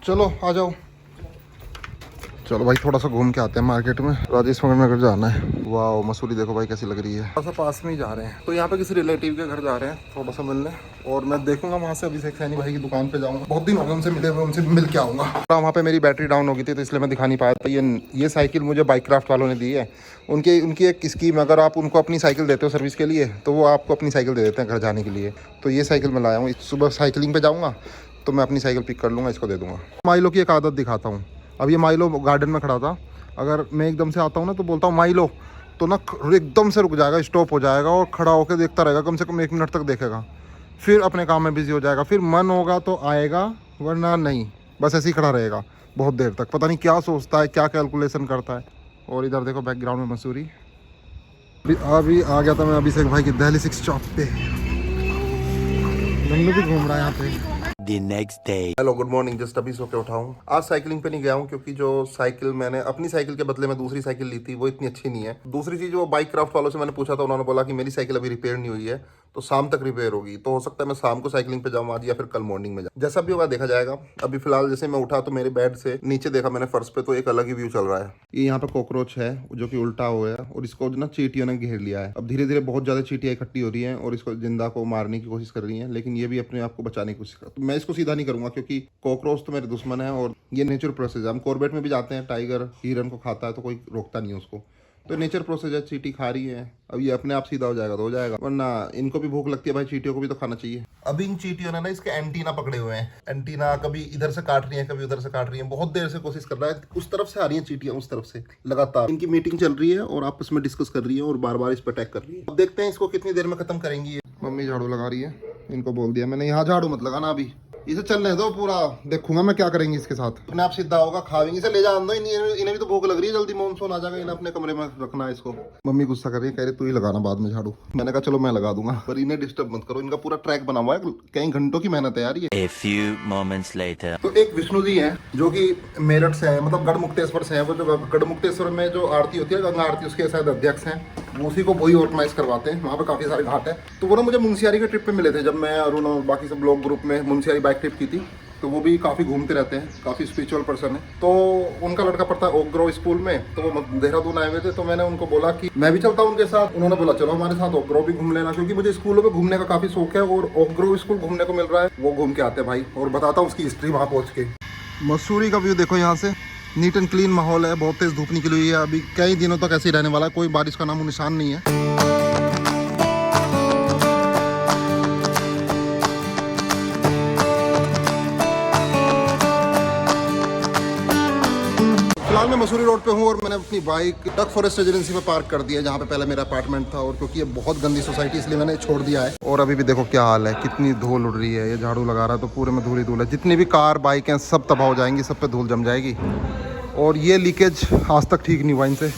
चलो आ जाओ। चलो भाई थोड़ा सा घूम के आते हैं मार्केट में। राजेश नगर जाना है। वाह मसूरी देखो भाई कैसी लग रही है। थोड़ा सा पास में ही जा रहे हैं, तो यहाँ पे किसी रिलेटिव के घर जा रहे हैं थोड़ा सा मिलने। और मैं देखूंगा वहाँ से अभिषेक सैनी भाई की दुकान पे जाऊँगा। बहुत दिन हो गए उनसे मिले हुए, उनसे मिल के आऊँगा। वहाँ पे मेरी बैटरी डाउन हो गई थी तो इसलिए मैं दिखा नहीं पाया था। ये साइकिल मुझे बाइक क्राफ्ट वालों ने दी है। उनकी एक स्कीम, अगर आप उनको अपनी साइकिल देते हो सर्विस के लिए तो वो आपको अपनी साइकिल दे देते हैं घर जाने के लिए। तो ये साइकिल मैं लाया हूँ। सुबह साइकिलिंग पे जाऊँगा तो मैं अपनी साइकिल पिक कर लूँगा, इसको दे दूँगा। माइलो की एक आदत दिखाता हूँ। अब ये माइलो गार्डन में खड़ा था, अगर मैं एकदम से आता हूँ ना तो बोलता हूँ माइलो, तो ना एकदम से रुक जाएगा, स्टॉप हो जाएगा और खड़ा होकर देखता रहेगा, कम से कम 1 मिनट तक देखेगा। फिर अपने काम में बिजी हो जाएगा। फिर मन होगा तो आएगा वरना नहीं, बस ऐसे ही खड़ा रहेगा बहुत देर तक। पता नहीं क्या सोचता है, क्या कैलकुलेशन करता है। और इधर देखो बैकग्राउंड में मसूरी। अभी आ गया था मैं अभिषेक भाई की दिल्ली 6 चौक पे। नन्नू भी घूम रहा है यहाँ पे। The next day. Hello good morning. Just अभी सो के उठा हूँ। आज साइकिलिंग पे नहीं गया हूँ क्योंकि जो साइकिल मैंने अपनी साइकिल के बदले में दूसरी साइकिल ली थी वो इतनी अच्छी नहीं है। दूसरी चीज वो बाइक क्राफ्ट वालों से मैंने पूछा था, उन्होंने बोला कि मेरी साइकिल अभी रिपेयर नहीं हुई है तो शाम तक रिपेयर होगी। तो हो सकता है मैं शाम को साइकिलिंग पे जाऊँ आज या फिर कल मॉर्निंग में जाऊँ, जैसा भी होगा देखा जाएगा। अभी फिलहाल जैसे मैं उठा तो मेरे बेड से नीचे देखा मैंने फर्श पे तो एक अलग ही व्यू चल रहा है। ये यहाँ पे कॉकरोच है जो कि उल्टा हुआ है और इसको ना चींटियों ने घेर लिया है। अब धीरे धीरे बहुत ज्यादा चींटियां इकट्ठी हो रही हैं और इसको जिंदा को मारने की कोशिश कर रही हैं, लेकिन ये भी अपने आप को बचाने की कोशिश कर। तो मैं इसको सीधा नहीं करूंगा क्योंकि कॉकरोच तो मेरे दुश्मन है और ये नेचर प्रोसेस है। हम कॉर्बेट में भी जाते हैं, टाइगर हिरन को खाता है तो कोई रोकता नहीं है उसको। तो नेचर प्रोसेस है, चींटी खा रही है। अब ये अपने आप सीधा हो जाएगा तो हो जाएगा, वरना इनको भी भूख लगती है भाई, चींटियों को भी तो खाना चाहिए। अभी इन चींटियों ने ना इसके एंटीना पकड़े हुए हैं। एंटीना कभी इधर से काट रही है कभी उधर से काट रही है। बहुत देर से कोशिश कर रहा है, उस तरफ से आ रही है चींटियां, उस तरफ से लगातार। इनकी मीटिंग चल रही है और आपस में डिस्कस कर रही है और बार बार इस पर अटैक कर रही है। अब देखते हैं इसको कितनी देर में खत्म करेंगी। मम्मी झाड़ू लगा रही है, इनको बोल दिया मैंने यहाँ झाड़ू मत लगाना, अभी इसे चलने दो, पूरा देखूंगा मैं क्या करेंगे इसके साथ। अपने आप सीधा होगा, खावेंगे, इसे ले जाने दो। इन्हें भी तो भूख लग रही है, जल्दी मॉनसून आ जाएगा, इन्हें अपने कमरे में रखना है इसको। मम्मी गुस्सा कर रही है, कह रही तू ही लगाना बाद में झाड़ू। मैंने कहा चलो मैं लगा दूंगा, पर इन्हें डिस्टर्ब मत करो, इनका पूरा ट्रैक बना हुआ है, कई घंटों की मेहनत है यार ये। A few moments later. तो एक विष्णु जी हैं जो कि मेरठ से है, मतलब गढ़मुक्तेश्वर से है। वो जो गढ़मुक्तेश्वर में जो आरती होती है गंगा आरती, उसके शायद अध्यक्ष हैं। वो उसी को वही ऑर्गेनाइज करवाते हैं। वहाँ पे काफी सारे घाट है। तो वो ना मुझे मुंशियारी के ट्रिप पे मिले थे जब मैं अरुण और बाकी सब लोग ग्रुप में मुंशियारी बाइक ट्रिप की थी। तो वो भी काफ़ी घूमते रहते हैं, काफ़ी स्पिरिचुअल पर्सन है। तो उनका लड़का पढ़ता है ओक ग्रोव स्कूल में, तो वो देहरादून आए हुए थे। तो मैंने उनको बोला कि मैं भी चलता हूँ उनके साथ। उन्होंने बोला चलो हमारे साथ ओक ग्रोव भी घूम लेना, क्योंकि मुझे स्कूलों में घूमने का काफ़ी शौक है और ओक ग्रोव स्कूल घूमने को मिल रहा है। वो घूम के आते हैं भाई और बताता हूँ उसकी हिस्ट्री वहाँ पहुँच के। मसूरी का व्यू देखो यहाँ से, नीट एंड क्लीन माहौल है। बहुत तेज़ धूप निकली हुई है, अभी कई दिनों तक ऐसे ही रहने वाला है, कोई बारिश का नामो निशान नहीं है। फिलहाल मैं मसूरी रोड पे हूँ और मैंने अपनी बाइक डक फॉरेस्ट रेजिडेंसी में पार्क कर दी है, जहाँ पे पहले मेरा अपार्टमेंट था। और क्योंकि ये बहुत गंदी सोसाइटी इसलिए मैंने छोड़ दिया है। और अभी भी देखो क्या हाल है, कितनी धूल उड़ रही है। ये झाड़ू लगा रहा है तो पूरे में धूल ही धूल है। जितनी भी कार बाइक हैं सब तबाह हो जाएंगी, सब पे धूल जम जाएगी। और ये लीकेज आज तक ठीक नहीं हुआ इनसे।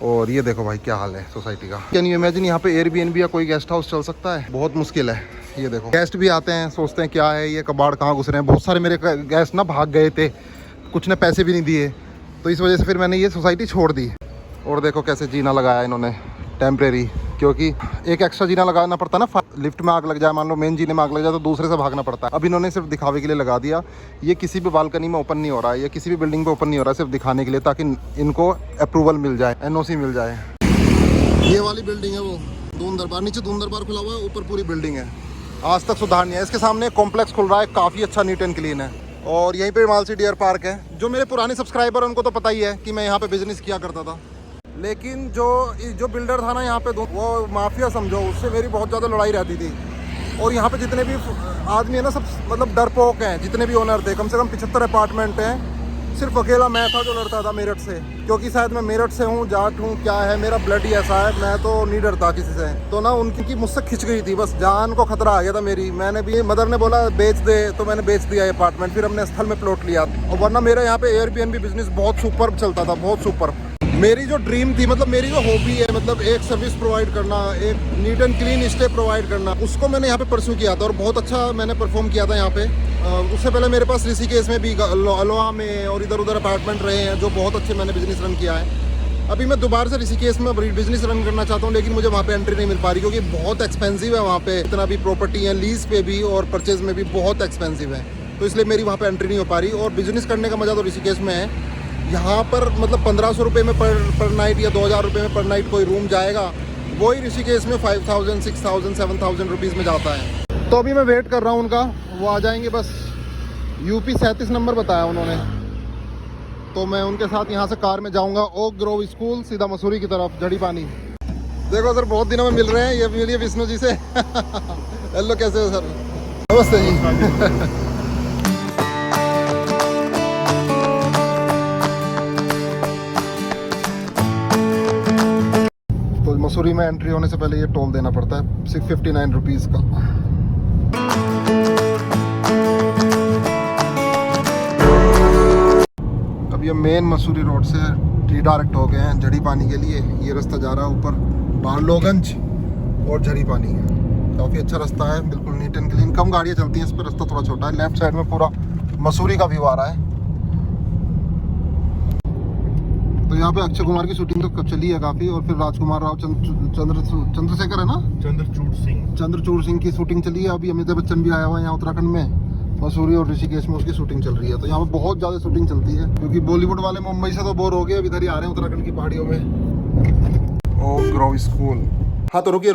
और ये देखो भाई क्या हाल है सोसाइटी का। कैन यू इमेजिन यहाँ पे एयरबीएनबी या कोई गेस्ट हाउस चल सकता है? बहुत मुश्किल है। ये देखो गेस्ट भी आते हैं, सोचते हैं क्या है ये, कबाड़ कहाँ घुस रहे हैं। बहुत सारे मेरे गेस्ट ना भाग गए थे, कुछ ने पैसे भी नहीं दिए, तो इस वजह से फिर मैंने ये सोसाइटी छोड़ दी। और देखो कैसे जीना लगाया इन्होंने टेम्परेरी, क्योंकि एक एक्स्ट्रा जीना लगाना पड़ता है ना, लिफ्ट में आग लग जाए, मान लो मेन जीने में आग लग जाए तो दूसरे से भागना पड़ता है। अब इन्होंने सिर्फ दिखावे के लिए लगा दिया। ये किसी भी बालकनी में ओपन नहीं हो रहा है, ये किसी भी बिल्डिंग पे ओपन नहीं हो रहा है, सिर्फ दिखाने के लिए, ताकि इनको अप्रूवल मिल जाए, एनओसी मिल जाए। ये वाली बिल्डिंग है वो दून दरबार, नीचे दून दरबार खुला हुआ है, ऊपर पूरी बिल्डिंग है। आज तक सुधार नहीं है। इसके सामने एक कॉम्प्लेक्स खुल रहा है, काफ़ी अच्छा नीट एंड क्लीन है। और यहीं पे मालसी डियर पार्क है। जो मेरे पुराने सब्सक्राइबर हैं उनको तो पता ही है कि मैं यहाँ पे बिजनेस किया करता था, लेकिन जो बिल्डर था ना यहाँ पे, वो माफिया समझो, उससे मेरी बहुत ज़्यादा लड़ाई रहती थी। और यहाँ पे जितने भी आदमी है ना, सब मतलब डरपोक हैं। जितने भी ओनर थे, कम से कम 75 अपार्टमेंट हैं। सिर्फ अकेला मैं था जो लड़ता था मेरठ से, क्योंकि शायद मैं मेरठ से हूँ, जाट हूँ, क्या है, मेरा ब्लड ही ऐसा है। मैं तो नहीं डरता किसी से। तो ना उनकी मुझसे खिंच गई थी, बस जान को खतरा आ गया था मेरी। मैंने भी, मदर ने बोला बेच दे, तो मैंने बेच दिया अपार्टमेंट। फिर हमने स्थल में प्लॉट लिया। और वरना मेरा यहाँ पे एयरबीएनबी बिजनेस बहुत सुपर चलता था, बहुत सुपर। मेरी जो ड्रीम थी, मतलब मेरी जो हॉबी है, मतलब एक सर्विस प्रोवाइड करना, एक neat and clean stay provide करना, उसको मैंने यहाँ पे परस्यू किया था और बहुत अच्छा मैंने परफॉर्म किया था यहाँ पे। उससे पहले मेरे पास ऋषिकेश में भी, अलोहा में और इधर उधर अपार्टमेंट रहे हैं, जो बहुत अच्छे मैंने बिजनेस रन किया है। अभी मैं दोबारा से ऋषिकेश में बिजनेस रन करना चाहता हूँ, लेकिन मुझे वहाँ पे एंट्री नहीं मिल पा रही, क्योंकि बहुत एक्सपेंसिव है वहाँ पे। इतना भी प्रॉपर्टी है लीज पे भी और परचेज में भी बहुत एक्सपेंसिव है। तो इसलिए मेरी वहाँ पे एंट्री नहीं हो पा रही। और बिजनेस करने का मज़ा तो ऋषिकेश में है। यहाँ पर मतलब 1500 रुपये में पर नाइट या 2000 रुपये में पर नाइट कोई रूम जाएगा, वही ऋषिकेश में 5000, 6000, 7000 रुपीज़ में जाता है। तो अभी मैं वेट कर रहा हूँ उनका, वो आ जाएंगे बस। यूपी 37 नंबर बताया उन्होंने, तो मैं उनके साथ यहाँ से कार में जाऊँगा ओक ग्रोव स्कूल, सीधा मसूरी की तरफ, जड़ी पानी। देखो सर, बहुत दिनों में मिल रहे हैं। ये मिलिए विष्णु जी से। हेलो, कैसे हो सर? नमस्ते जी। तो मसूरी में एंट्री होने से पहले ये टोल देना पड़ता है 659 रुपीज़ का। अब ये मेन मसूरी रोड से डायरेक्ट हो गए हैं झड़ी पानी के लिए। ये रास्ता जा रहा है ऊपर बारलोगंज और झड़ी पानी। काफ़ी अच्छा रास्ता है, बिल्कुल नीट एंड क्लीन। कम गाड़ियाँ चलती हैं इस पर, रास्ता थोड़ा छोटा है। लेफ्ट साइड में पूरा मसूरी का व्यू आ रहा है। तो यहाँ पे अक्षय कुमार की शूटिंग तो चली है काफ़ी, और फिर राजकुमार राव चंद्रशेखर है ना, चंद्रचूड़ सिंह की शूटिंग चली है। अभी अमिताभ बच्चन भी आया हुआ है यहाँ उत्तराखंड में, मसूरी और ऋषिकेश में उसकी शूटिंग चल रही है। तो यहाँ पे बहुत ज़्यादा शूटिंग चलती है, क्योंकि बॉलीवुड वाले मुंबई से तो बोर हो गए, अब इधर ही आ रहे हैं उत्तराखंड की पहाड़ियों में। Oak Grove School. हाँ तो रुकिए।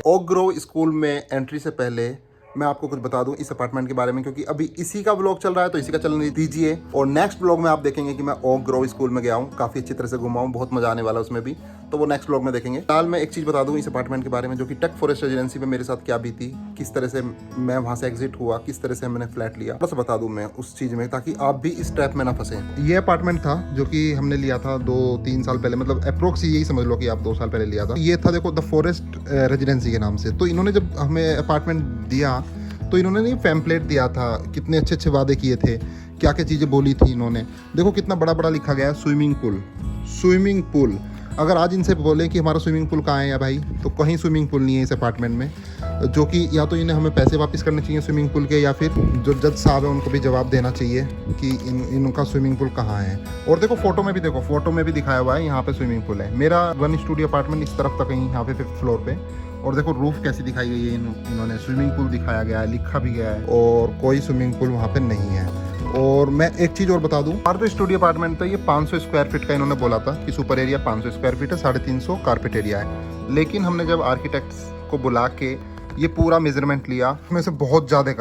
ओक ग्रोव स्कूल में एंट्री से पहले मैं आपको कुछ बता दूं इस अपार्टमेंट के बारे में, क्योंकि अभी इसी का ब्लॉग चल रहा है तो इसी का चलने दीजिए। और नेक्स्ट ब्लॉग में आप देखेंगे कि मैं ओक ग्रोव स्कूल में गया हूँ, काफ़ी अच्छी तरह से घुमा हूँ, बहुत मजा आने वाला है उसमें भी। तो वो नेक्स्ट ब्लॉग में देखेंगे। फिलहाल मैं एक चीज़ बता दूं इस अपार्टमेंट के बारे में, जो कि टेक फॉरेस्ट रेजिडेंसी में मेरे साथ क्या बीती, किस तरह से मैं वहाँ से एग्जिट हुआ, किस तरह से मैंने फ्लैट लिया, बस बता दूं मैं उस चीज़ में, ताकि आप भी इस ट्रैप में ना फंसे। ये अपार्टमेंट था जो कि हमने लिया था 2-3 साल पहले, मतलब अप्रोक्स यही समझ लो कि आप 2 साल पहले लिया था। ये था देखो द फॉरेस्ट रेजिडेंसी के नाम से। तो इन्होंने जब हमें अपार्टमेंट दिया तो इन्होंने नहीं पैम्पलेट दिया था, कितने अच्छे अच्छे वादे किए थे, क्या क्या चीज़ें बोली थी इन्होंने। देखो कितना बड़ा बड़ा लिखा गया है, स्विमिंग पूल। अगर आज इनसे बोले कि हमारा स्विमिंग पूल कहाँ है या भाई, तो कहीं स्विमिंग पूल नहीं है इस अपार्टमेंट में। जो कि या तो इन्हें हमें पैसे वापस करने चाहिए स्विमिंग पूल के, या फिर जो जज साहब है उनको भी जवाब देना चाहिए कि इनका स्विमिंग पूल कहाँ है। और देखो फोटो में भी दिखाया हुआ है यहाँ पे स्विमिंग पूल है। मेरा 1 स्टूडियो अपार्टमेंट इस तरफ तक है, यहाँ पे 5th फ्लोर पे। और देखो रूफ कैसी दिखाई गई है, इन्होंने स्विमिंग पूल दिखाया गया है, लिखा भी गया है, और कोई स्विमिंग पूल वहाँ पे नहीं है। और मैं एक चीज़ और बता दूं, हमारा जो स्टूडियो अपार्टमेंट था ये 500 स्क्वायर फीट का इन्होंने बोला था कि सुपर एरिया 500 स्क्वायर फीट है, 350 कारपेट एरिया है। लेकिन हमने जब आर्किटेक्ट्स को बुला के ये पूरा मेजरमेंट लिया, उसमें से बहुत ज़्यादा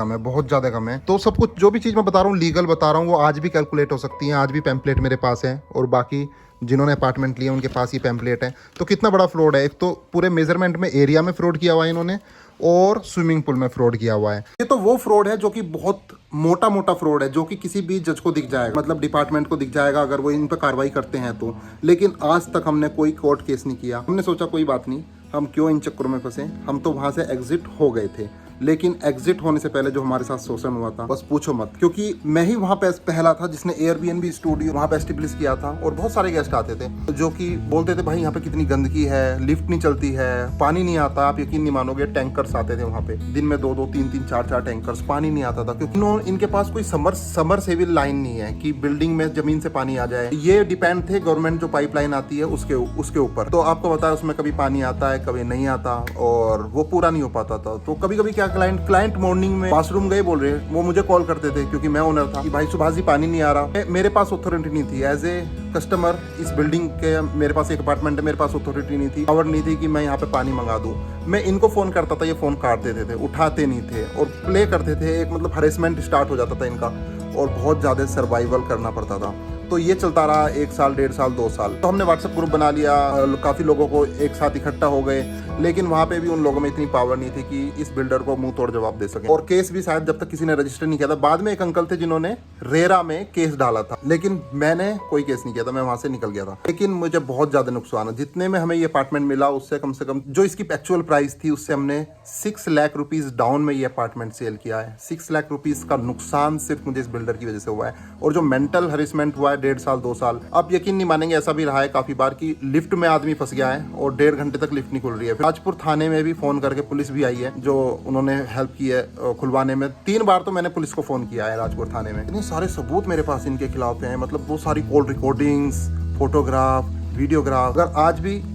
कम है। तो सब कुछ जो भी चीज़ मैं बता रहा हूँ, लीगल बता रहा हूँ, वो आज भी कैलकुलेट हो सकती है। आज भी पैम्पलेट मेरे पास है, और बाकी जिन्होंने अपार्टमेंट लिए उनके पास ये पैम्पलेट है। तो कितना बड़ा फ्रॉड है, एक तो पूरे मेजरमेंट में एरिया में फ्रॉड किया हुआ है इन्होंने, और स्विमिंग पूल में फ्रॉड किया हुआ है। ये तो वो फ्रॉड है जो कि बहुत मोटा फ्रॉड है, जो कि किसी भी जज को दिख जाएगा, मतलब डिपार्टमेंट को दिख जाएगा अगर वो इन पर कार्रवाई करते हैं तो। लेकिन आज तक हमने कोई कोर्ट केस नहीं किया। हमने सोचा कोई बात नहीं, हम क्यों इन चक्करों में फंसे, हम तो वहां से एग्जिट हो गए थे। लेकिन एग्जिट होने से पहले जो हमारे साथ शोषण हुआ था, बस पूछो मत, क्योंकि मैं ही वहाँ पे पहला था जिसने एयरबीएनबी स्टूडियो वहाँ पे एस्टेब्लिश किया था। और बहुत सारे गेस्ट आते थे जो कि बोलते थे भाई यहाँ पे कितनी गंदगी है, लिफ्ट नहीं चलती है, पानी नहीं आता। आप यकीन नहीं मानोगे, टैंकर्स आते थे वहाँ पे, दिन में 2-2, 3-3, 4-4 टैंकर्स, पानी नहीं आता था, क्योंकि इनके पास कोई समरसेबल लाइन नहीं है कि बिल्डिंग में जमीन से पानी आ जाए। ये डिपेंड थे गवर्नमेंट जो पाइपलाइन आती है उसके ऊपर। तो आपको पता है उसमें कभी पानी आता है, कभी नहीं आता, और वो पूरा नहीं हो पाता था। तो कभी कभी क्या क्लाइंट मॉर्निंग में बाथरूम गए बोल रहे, वो मुझे कॉल करते थे, क्योंकि मैं ओनर था, कि भाई सुभाष जी पानी नहीं आ रहा। मेरे पास अथॉरिटी नहीं थी एज ए कस्टमर इस बिल्डिंग के। मेरे पास एक अपार्टमेंट है, मेरे पास अथॉरिटी नहीं थी, पावर नहीं थी कि मैं यहाँ पे पानी मंगा दूं। मैं इनको फोन करता था, ये फोन काट देते थे, उठाते नहीं थे और प्ले करते थे। एक मतलब हरेसमेंट स्टार्ट हो जाता था इनका, और बहुत ज्यादा सर्वाइवल करना पड़ता था। तो ये चलता रहा 1 साल, 1.5 साल, 2 साल। तो हमने व्हाट्सएप ग्रुप बना लिया, काफ़ी लोगों को एक साथ इकट्ठा हो गए, लेकिन वहाँ पे भी उन लोगों में इतनी पावर नहीं थी कि इस बिल्डर को मुंह तोड़ जवाब दे सके। और केस भी शायद जब तक किसी ने रजिस्टर नहीं किया था। बाद में एक अंकल थे जिन्होंने रेरा में केस डाला था, लेकिन मैंने कोई केस नहीं किया था, मैं वहाँ से निकल गया था। लेकिन मुझे बहुत ज़्यादा नुकसान है। जितने में हमें ये अपार्टमेंट मिला उससे कम से कम जो इसकी एक्चुअल प्राइस थी उससे हमने 6 लाख रुपीज़ डाउन में ये अपार्टमेंट सेल किया है। 6 लाख रुपीज़ का नुकसान सिर्फ मुझे इस बिल्डर की वजह से हुआ है। और जो मेंटल हरेसमेंट हुआ है 1.5 साल, 2 साल, आप यकीन नहीं मानेंगे, ऐसा भी रहा है काफी बार कि लिफ्ट में आदमी फंस गया है और 1.5 घंटे तक लिफ्ट नहीं खुल रही है। राजपुर थाने में भी फोन करके पुलिस भी आई है, जो उन्होंने हेल्प की है खुलवाने में। 3 बार तो मैंने पुलिस को फोन किया है राजपुर थाने में। इतने सारे सबूत मेरे पास इनके खिलाफ हैं, मतलब वो सारी कॉल रिकॉर्डिंग्स, फोटोग्राफ, वीडियोग्राफ।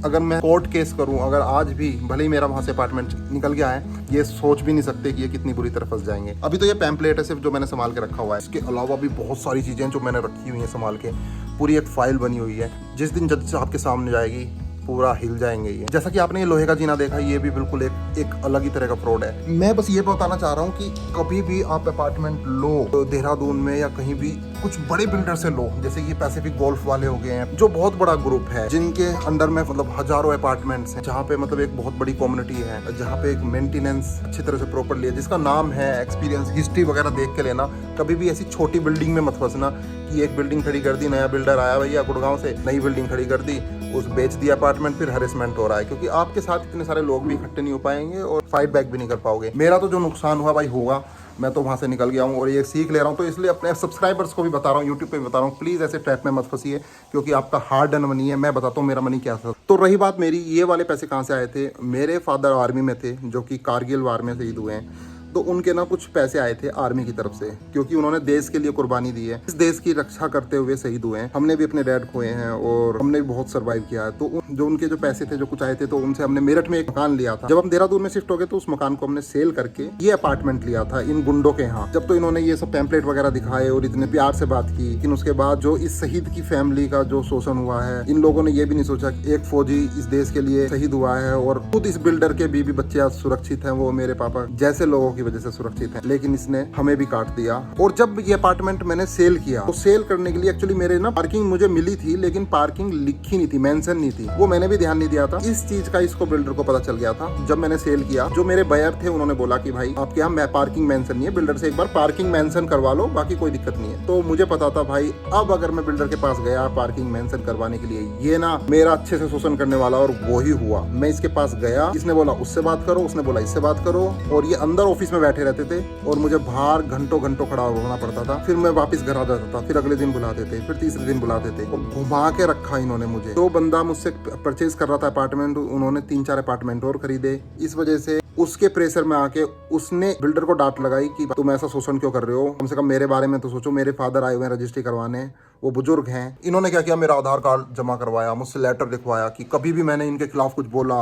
अगर मैं कोर्ट केस करूं, अगर आज भी भले ही मेरा वहां से अपार्टमेंट निकल गया है, ये सोच भी नहीं सकते कि ये कितनी बुरी तरह फंस जाएंगे। अभी तो ये पैम्पलेट है सिर्फ जो मैंने संभाल के रखा हुआ है, इसके अलावा भी बहुत सारी चीजें जो मैंने रखी हुई है संभाल के, पूरी एक फाइल बनी हुई है। जिस दिन जज साहब के सामने जाएगी पूरा हिल जाएंगे ये। जैसा कि आपने ये लोहे का जीना देखा, ये भी बिल्कुल एक अलग ही तरह का फ्रॉड है। मैं बस ये बताना चाह रहा हूँ कि कभी भी आप अपार्टमेंट लो तो देहरादून में या कहीं भी कुछ बड़े बिल्डर से लो, जैसे कि पैसिफिक गोल्फ वाले हो गए हैं, जो बहुत बड़ा ग्रुप है, जिनके अंडर में मतलब हजारों अपार्टमेंट्स हैं, जहाँ पे मतलब एक बहुत बड़ी कम्युनिटी है, जहाँ पे एक मेंटेनेंस अच्छी तरह से प्रॉपरली है, जिसका नाम है, एक्सपीरियंस, हिस्ट्री वगैरह देख के लेना। कभी भी ऐसी छोटी बिल्डिंग में मत फंसना कि एक बिल्डिंग खड़ी कर दी, नया बिल्डर आया भैया गुड़गांव से, नई बिल्डिंग खड़ी कर दी, उस बेच दिया अपार्टमेंट, फिर हरेसमेंट हो रहा है, क्योंकि आपके साथ इतने सारे लोग भी इकट्ठे नहीं हो पाएंगे और फाइट बैक भी नहीं कर पाओगे। मेरा तो जो नुकसान हुआ भाई होगा, मैं तो वहाँ से निकल गया हूँ और ये सीख ले रहा हूँ, तो इसलिए अपने सब्सक्राइबर्स को भी बता रहा हूँ, यूट्यूब पे भी बता रहा हूँ, प्लीज़ ऐसे ट्रैप में मत फंसिए, क्योंकि आपका हार्ड अर्न मनी है। मैं बताता हूँ मेरा मनी क्या था। तो रही बात मेरी, ये वाले पैसे कहाँ से आए थे, मेरे फादर आर्मी में थे, जो कि कारगिल वार में शहीद हुए हैं, तो उनके ना कुछ पैसे आए थे आर्मी की तरफ से, क्योंकि उन्होंने देश के लिए कुर्बानी दी है, इस देश की रक्षा करते हुए शहीद हुए हैं। हमने भी अपने डैड खोए हैं और हमने भी बहुत सर्वाइव किया है। तो जो उनके जो पैसे थे, जो कुछ आए थे, तो उनसे हमने मेरठ में एक मकान लिया था। जब हम देहरादून में शिफ्ट हो गए तो उस मकान को हमने सेल करके ये अपार्टमेंट लिया था इन गुंडों के यहाँ। जब तो इन्होंने ये सब पैम्पलेट वगैरह दिखाए और इतने प्यार से बात की, लेकिन उसके बाद जो इस शहीद की फैमिली का जो शोषण हुआ है, इन लोगों ने ये भी नहीं सोचा कि एक फौजी इस देश के लिए शहीद हुआ है और खुद इस बिल्डर के बीवी बच्चे आज सुरक्षित हैं, वो मेरे पापा जैसे लोगों की वजह से सुरक्षित हैं, लेकिन इसने हमें भी काट दिया। और जब ये अपार्टमेंट मैंने सेल किया, तो सेल करने के लिए एक्चुअली मेरे ना पार्किंग मुझे मिली थी, लेकिन पार्किंग लिखी नहीं थी, मेंशन नहीं थी, वो मैंने भी ध्यान नहीं दिया था। इस चीज का इसको बिल्डर को पता चल गया था। जब मैंने सेल किया, जो मेरे बायर थे उन्होंने बोला कि भाई आपके यहाँ पार्किंग मेंशन नहीं है, बिल्डर से एक बार पार्किंग मेंशन करवा लो, बाकी कोई दिक्कत नहीं है। तो मुझे पता था भाई, अब अगर मैं बिल्डर के पास गया पार्किंग मेंशन करवाने के लिए, ये ना मेरा अच्छे से शोषण करने वाला, और वो ही हुआ। मैं इसके पास गया, इसने बोला उससे बात करो, उसने बोला इससे बात करो, और ये अंदर ऑफिस में बैठे रहते थे और मुझे बाहर घंटों घंटों खड़ा होना पड़ता था। फिर मैं वापस घर आ जाता था, फिर अगले दिन बुलाते थे, फिर तीसरे दिन बुलाते थे, घुमा के रखा इन्होंने मुझे। तो बंदा मुझसे परचेज कर रहा था अपार्टमेंट, उन्होंने 3-4 अपार्टमेंट और खरीदे। इस वजह से उसके प्रेशर में आके उसने बिल्डर को डांट लगाई कि तुम ऐसा शोषण क्यों कर रहे हो, कम से कम मेरे बारे में तो सोचो। मेरे फादर आए हुए हैं रजिस्ट्री करवाने, वो बुजुर्ग हैं। इन्होंने क्या किया, मेरा आधार कार्ड जमा करवाया, मुझसे लेटर लिखवाया कि कभी भी मैंने इनके खिलाफ कुछ बोला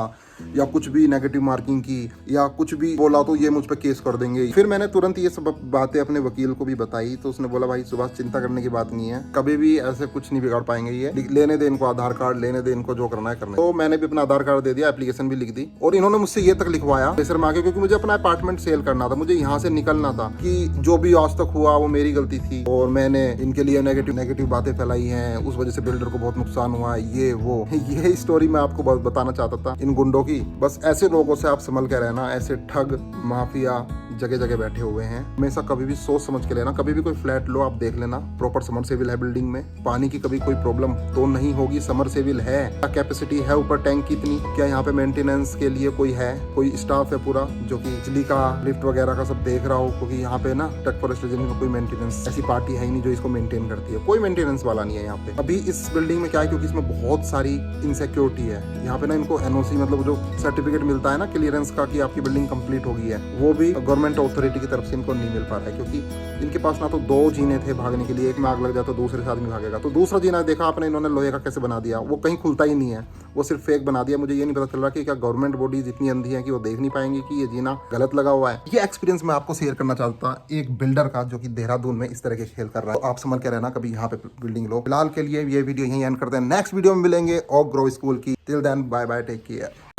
या कुछ भी नेगेटिव मार्किंग की या कुछ भी बोला तो ये मुझ पर केस कर देंगे। फिर मैंने तुरंत ये सब बातें अपने वकील को भी बताई, तो उसने बोला भाई सुभाष चिंता करने की बात नहीं है, कभी भी ऐसे कुछ नहीं बिगाड़ पाएंगे, ये लेने दे इनको आधार कार्ड, लेने दे इनको जो करना है करना है। तो मैंने भी अपना आधार कार्ड दे दिया, एप्लीकेशन भी लिख दी, और इन्होंने मुझसे ये तक लिखवाया प्रेशर में आके, क्योंकि मुझे अपना अपार्टमेंट सेल करना था, मुझे यहाँ से निकलना था, कि जो भी आज तक हुआ वो मेरी गलती थी और मैंने इनके लिए नेगेटिव बातें फैलाई हैं, उस वजह से बिल्डर को बहुत नुकसान हुआ है, ये वो। ये स्टोरी मैं आपको बताना चाहता था इन गुंडों की। बस ऐसे लोगों से आप संभल के रहना, ऐसे ठग माफिया जगह जगह बैठे हुए हैं। हमेशा कभी भी सोच समझ के लेना। कभी भी कोई फ्लैट लो, आप देख लेना प्रॉपर समरसेबिल है बिल्डिंग में, पानी की कभी कोई प्रॉब्लम तो नहीं होगी, समरसेबिल है, क्या कैपेसिटी है ऊपर टैंक की इतनी, क्या यहाँ पे मेंटेनेंस के लिए कोई है, कोई स्टाफ है पूरा जो कि बिजली का लिफ्ट वगैरह का सब देख रहा हो, क्योंकि यहाँ पे ना टेक फॉरेस्ट एजेंसी में कोई मेंटेनेंस ऐसी पार्टी है ही नहीं जो इसको मेंटेन करती है, कोई मेंटेनेंस वाला नहीं है यहाँ पे। अभी इस बिल्डिंग में क्या है, क्योंकि इसमें बहुत सारी इनसिक्योरिटी है, यहाँ पे ना इनको एनओसी मतलब जो सर्टिफिकेट मिलता है ना क्लियरेंस का कि आपकी बिल्डिंग कंप्लीट हो गई है, वो भी गवर्नमेंट अथॉरिटी की तरफ से इनको नहीं मिल पा रहा है, क्योंकि इनके पास ना तो 2 जीने थे भागने के लिए, एक में आग लग जाए तो दूसरे से आदमी भागेगा, तो दूसरा जीना देखा आपने इन्होंने लोहे का कैसे बना दिया, वो कहीं खुलता ही नहीं है, वो सिर्फ फेक बना दिया। मुझे ये नहीं पता चल रहा कि क्या गवर्नमेंट बॉडीज इतनी अंधी है कि वो देख नहीं पाएंगी कि ये जीना गलत लगा हुआ है। ये एक्सपीरियंस मैं आपको शेयर करना चाहता एक बिल्डर का जो कि देहरादून में इस तरह के खेल कर रहा है। तो आप समझ के रहना कभी यहाँ पे बिल्डिंग लो। फिलहाल के लिए ये वीडियो यहीं एंड करते हैं, नेक्स्ट वीडियो में मिलेंगे ऑफ ग्रो स्कूल की। Till then bye bye, take care.